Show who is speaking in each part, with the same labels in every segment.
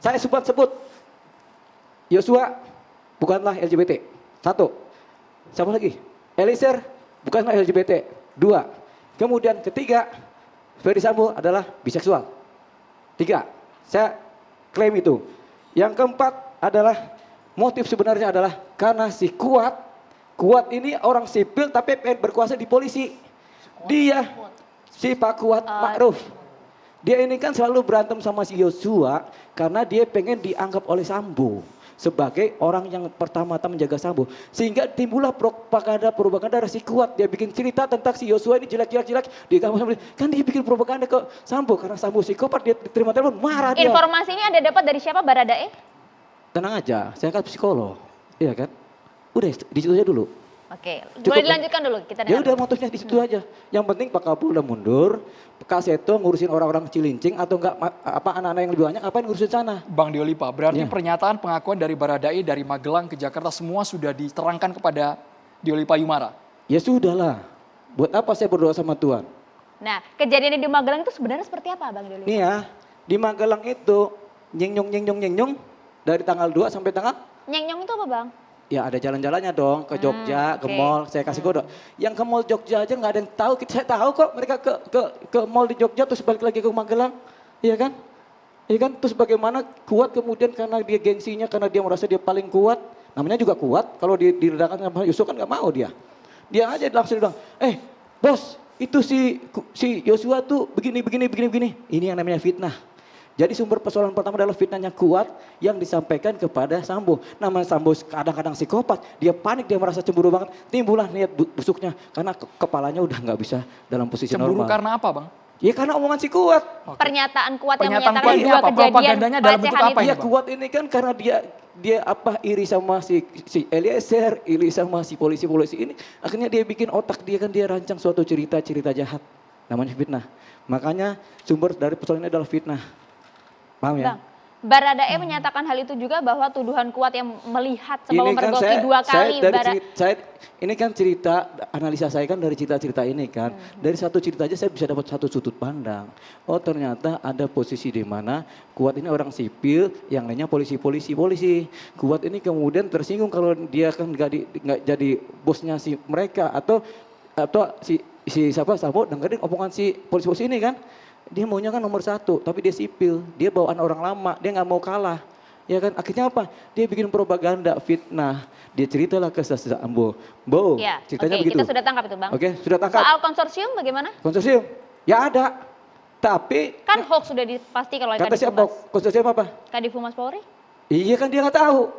Speaker 1: Saya sebut Yosua bukanlah LGBT. Satu. Siapa lagi? Eliezer bukanlah LGBT. Dua. Kemudian ketiga, Ferdy Sambo adalah biseksual. Tiga. Saya klaim itu. Yang keempat adalah motif sebenarnya adalah karena si Kuat ini orang sipil tapi berkuasa di polisi. Dia si Pak Kuat Ma'ruf. Dia ini kan selalu berantem sama si Yosua karena dia pengen dianggap oleh Sambo sebagai orang yang pertama-tama menjaga Sambo. Sehingga timbullah propaganda si Kuat. Dia bikin cerita tentang si Yosua ini jelek. Kan dia bikin propaganda ke Sambo karena Sambo psikopat, dia terima telepon marah dia.
Speaker 2: Informasi ini Anda dapat dari siapa, Baradae?
Speaker 1: Tenang aja, saya kan psikolog. Iya kan? Udah di situ aja dulu.
Speaker 2: Oke,
Speaker 1: Cukup,
Speaker 2: boleh dilanjutkan dulu. Kita
Speaker 1: ya
Speaker 2: dengar.
Speaker 1: udah motifnya di situ aja. Yang penting Pak Kapolda mundur, Kak Seto ngurusin orang-orang Cilincing atau enggak anak-anak yang lebih banyak ngapain ngurusin sana.
Speaker 3: Bang Diolipa, berarti
Speaker 1: Ya.
Speaker 3: pernyataan pengakuan dari Baradae dari Magelang ke Jakarta semua sudah diterangkan kepada Diolipa Yumara.
Speaker 1: Ya sudahlah. Buat apa saya berdoa sama Tuhan?
Speaker 2: Nah, kejadian di Magelang itu sebenarnya seperti apa, Bang Doli?
Speaker 1: Nih ya, di Magelang itu nyeng-nyong dari tanggal 2 sampai tanggal
Speaker 2: Nyeng-nyong itu apa, Bang?
Speaker 1: ya ada jalan-jalannya dong ke Jogja, ke
Speaker 2: oke.
Speaker 1: mall. Saya kasih kode. Yang ke mall Jogja aja nggak ada yang tahu. Saya tahu kok mereka ke mall di Jogja terus balik lagi ke Magelang, iya kan? Iya kan? Terus bagaimana Kuat kemudian karena dia gengsinya, karena dia merasa dia paling kuat. Namanya juga Kuat. Kalau diredakan sama Yusuf kan nggak mau dia. Dia aja langsung bilang, bos itu si Yosua tuh begini. Ini yang namanya fitnah. Jadi sumber persoalan pertama adalah fitnahnya Kuat yang disampaikan kepada Sambo. Nama Sambo kadang-kadang psikopat, dia panik, dia merasa cemburu banget. Timbullah niat busuknya karena kepalanya udah nggak bisa dalam posisi
Speaker 3: Cemburu
Speaker 1: normal.
Speaker 3: karena apa, Bang?
Speaker 1: Ya karena omongan si Kuat.
Speaker 3: Oke.
Speaker 2: Pernyataan Kuat yang
Speaker 3: Pernyataan
Speaker 2: menyatakan
Speaker 3: Kuat ini
Speaker 2: dua
Speaker 3: apa?
Speaker 2: kejadian
Speaker 3: Propagandanya dalam bentuk
Speaker 2: pelecehan
Speaker 3: apa
Speaker 2: itu.
Speaker 3: ini?
Speaker 1: Dia Kuat ini kan karena dia iri sama si Eliezer, iri sama si polisi ini. Akhirnya dia bikin otak dia kan dia rancang suatu cerita jahat. Namanya fitnah. Makanya sumber dari persoalan ini adalah fitnah. Paham ya?
Speaker 2: Bang, Baradae menyatakan hal itu juga bahwa tuduhan Kuat yang melihat Sambo memergoki dua kali.
Speaker 1: Ini kan cerita, analisa saya kan dari cerita-cerita ini kan. Dari satu cerita aja saya bisa dapat satu sudut pandang. Oh ternyata ada posisi di mana Kuat ini orang sipil, yang lainnya polisi. Kuat ini kemudian tersinggung kalau dia kan nggak jadi bosnya si mereka atau si siapa Sambo dengerin omongan si polisi ini kan. Dia maunya kan nomor 1, tapi dia sipil, dia bawaan orang lama, dia nggak mau kalah. Ya kan, akhirnya apa? Dia bikin propaganda, fitnah. Dia ceritalah ke Sambo.
Speaker 2: Ya,
Speaker 1: Ceritanya
Speaker 2: oke,
Speaker 1: begitu.
Speaker 2: kita sudah tangkap itu, Bang.
Speaker 1: Oke, sudah tangkap.
Speaker 2: Soal konsorsium bagaimana?
Speaker 1: Konsorsium, ya ada. Tapi
Speaker 2: Kan hoax sudah dipastikan oleh
Speaker 1: kata
Speaker 2: Kadif
Speaker 1: siapa?
Speaker 2: Humas.
Speaker 1: Konsorsium apa?
Speaker 2: Kadif Humas Polri?
Speaker 1: Iya kan dia nggak tahu.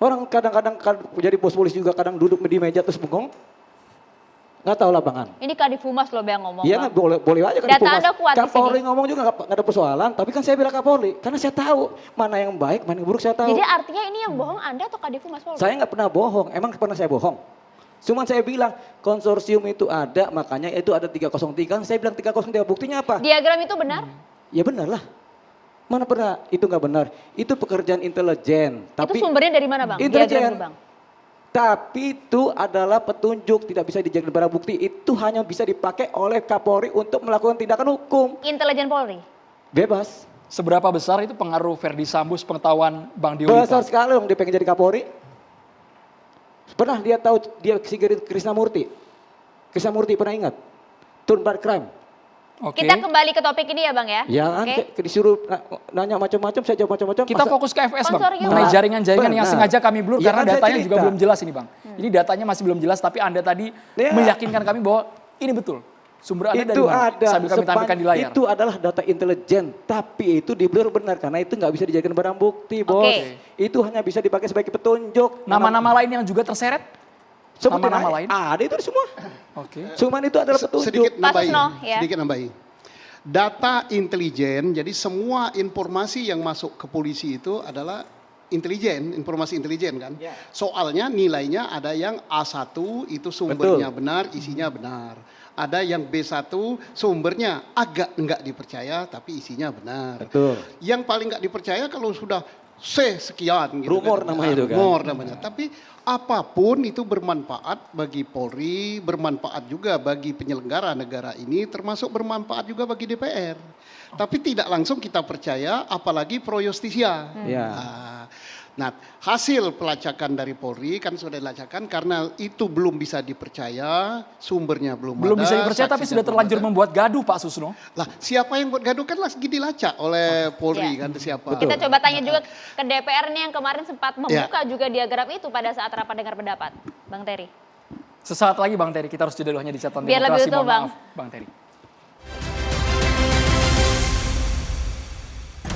Speaker 1: Orang kadang-kadang jadi bos polisi juga kadang duduk di meja terus bengong. Nggak tahu lapangan.
Speaker 2: Ini Kadif Humas loh yang ngomong.
Speaker 1: Iya
Speaker 2: Bang.
Speaker 1: kan boleh aja kan.
Speaker 2: Data Anda kuat di
Speaker 1: Kapolri
Speaker 2: sini.
Speaker 1: ngomong juga nggak ada persoalan. Tapi kan saya bilang Kapolri. Karena saya tahu mana yang baik, mana yang buruk saya tahu.
Speaker 2: Jadi artinya ini yang bohong Anda atau Kadif Humas Polri?
Speaker 1: Saya nggak pernah bohong. Emang pernah saya bohong? Cuman saya bilang konsorsium itu ada, makanya itu ada 303. Saya bilang 303. Buktinya apa?
Speaker 2: Diagram itu benar?
Speaker 1: Ya benar lah. Mana pernah itu nggak benar? Itu pekerjaan intelijen.
Speaker 2: Itu sumbernya dari mana, Bang? Diagram
Speaker 1: Intelijen.
Speaker 2: itu, Bang.
Speaker 1: Tapi itu adalah petunjuk, tidak bisa dijadikan barang bukti. Itu hanya bisa dipakai oleh Kapolri untuk melakukan tindakan hukum.
Speaker 2: Intelijen Polri.
Speaker 1: Bebas.
Speaker 3: Seberapa besar itu pengaruh Ferdy Sambo pengetahuan Bang Diolipa?
Speaker 1: Besar sekali dong dia pengen jadi Kapolri. Pernah dia tahu dia si Krisnamurti? Krisnamurti pernah ingat? Turn bar crime.
Speaker 3: Oke.
Speaker 2: Kita kembali ke topik ini ya, Bang ya.
Speaker 1: Ya kan
Speaker 2: Oke.
Speaker 1: disuruh nanya macam-macam, saya jawab macam-macam.
Speaker 3: Kita
Speaker 1: Masa-
Speaker 3: fokus ke FS, Bang.
Speaker 2: Konsorium.
Speaker 3: Mengenai jaringan-jaringan yang
Speaker 1: Benar.
Speaker 3: sengaja kami blur
Speaker 1: Ya
Speaker 3: karena
Speaker 1: kan saya
Speaker 3: datanya juga
Speaker 1: cerita.
Speaker 3: belum jelas ini, Bang. Ini datanya masih belum jelas, tapi Anda tadi
Speaker 1: Ya.
Speaker 3: meyakinkan kami bahwa ini betul. Sumber Anda dari
Speaker 1: itu
Speaker 3: mana?
Speaker 1: ada,
Speaker 3: Sambil kami tampilkan di layar.
Speaker 1: itu adalah data intelijen, tapi itu di blur benar karena itu nggak bisa dijadikan barang bukti, bos.
Speaker 2: Oke.
Speaker 1: Itu hanya bisa dipakai sebagai petunjuk.
Speaker 3: Nama-nama lain yang juga terseret?
Speaker 1: Sebutin
Speaker 3: nama-nama
Speaker 1: aja.
Speaker 3: lain?
Speaker 1: Ada itu semua.
Speaker 3: Oke.
Speaker 1: Cuman itu adalah petunjuk.
Speaker 4: Sedikit nambahi,
Speaker 2: Susno, ya.
Speaker 4: sedikit nambahi. Data intelijen, jadi semua informasi yang masuk ke polisi itu adalah intelijen, informasi intelijen kan.
Speaker 1: Ya.
Speaker 4: Soalnya nilainya ada yang A1 itu sumbernya benar, isinya benar. Ada yang B1 sumbernya agak enggak dipercaya tapi isinya benar.
Speaker 1: Betul.
Speaker 4: Yang paling enggak dipercaya kalau sudah sekian. Gitu
Speaker 1: Rumor
Speaker 4: kan.
Speaker 1: namanya itu kan.
Speaker 4: Rumor namanya. Tapi apapun itu bermanfaat bagi Polri, bermanfaat juga bagi penyelenggara negara ini, termasuk bermanfaat juga bagi DPR. Tapi tidak langsung kita percaya, apalagi pro justisia.
Speaker 1: Ya.
Speaker 4: Nah, hasil pelacakan dari Polri kan sudah dilacakan karena itu belum bisa dipercaya, sumbernya belum
Speaker 3: Belum
Speaker 4: ada.
Speaker 3: bisa dipercaya tapi
Speaker 4: saksinya
Speaker 3: sudah
Speaker 4: belum
Speaker 3: terlanjur
Speaker 4: ada.
Speaker 3: membuat gaduh Pak Susno.
Speaker 4: Lah, siapa yang buat gaduh kan lagi dilacak oleh Polri
Speaker 2: Ya.
Speaker 4: kan siapa?
Speaker 2: Kita coba tanya juga ke DPR nih yang kemarin sempat membuka juga diagram itu pada saat rapat dengar pendapat. Bang Terry.
Speaker 3: Sesaat lagi Bang Terry, kita harus jeda dulu hanya di catatan
Speaker 2: Biar
Speaker 3: demokrasi.
Speaker 2: lebih utuh,
Speaker 3: Mohon
Speaker 2: Bang.
Speaker 3: maaf, Bang Terry.